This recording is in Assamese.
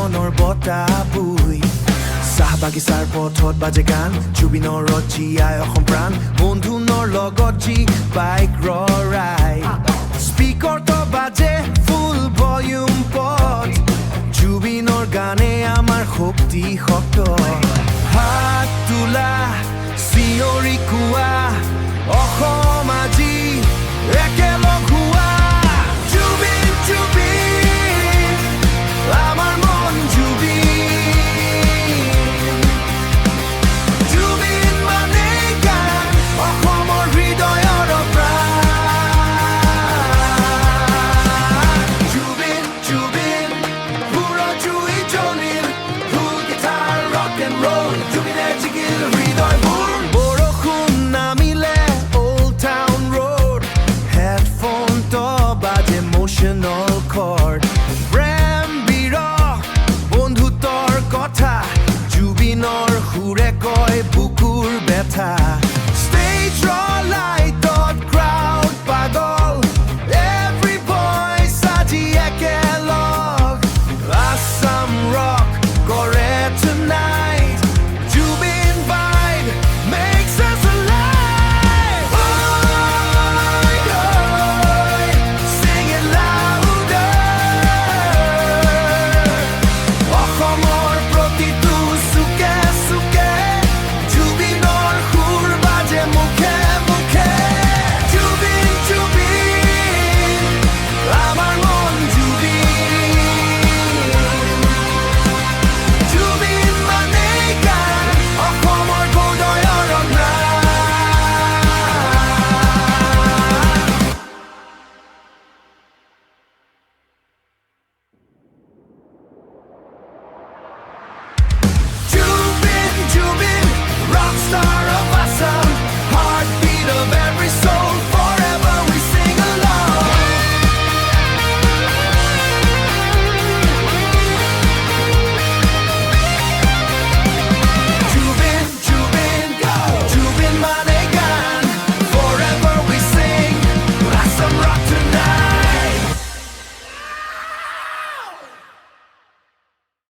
মনৰ বতাহ বুই চাহ বাগিচাৰ পথত বাজে গান জুবিনৰ জীয়াই অসম প্ৰাণ বন্ধুনৰ লগত যি বাইক ৰৰাই স্পিকাৰত বাজে ফুল ভলিউম পট জুবিনৰ গানে আমাৰ শক্তি শক্ত হাত তোলা চিঞৰি কোৱা অসম আজি একেলগ হোৱা জুবিন জুবিন আমাৰ মন জুবিন জুবিন মানে গান অসমৰ হৃদয়ৰ প্ৰাণ জুবিন জুবিন পুৰা জুই জ্বলিল ঢোল গীটাৰ ৰক এণ্ড ৰোল জুবিনে জিকিল হৃদয়বোৰ বৰষুণ নামিলে অল্ড টাউন ৰোড হেডফোন তো বাজে ইমোশ্যনেল chord প্ৰেম বিৰহ বন্ধুত্বৰ কথা জুবিনৰ সুৰে কয় বুকুৰ ব্যথা ষ্টেজ লাইটত ক্ৰাউড পাগল এভৰি ভইচ আজি একেলগ আছাম ৰক কৰে tonight Jubin vibe makes us alive Oi, oi, sing it louder অসমৰ প্ৰতিটো চুকে চুকে জুবিনৰ সুৰ বাজে মুখে মুখে জুবিন জুবিন আমাৰ মন জুবিন জুবিন মানে গান অসমৰ হৃদয়ৰ প্ৰাণ Jubin, Jubin, rockstar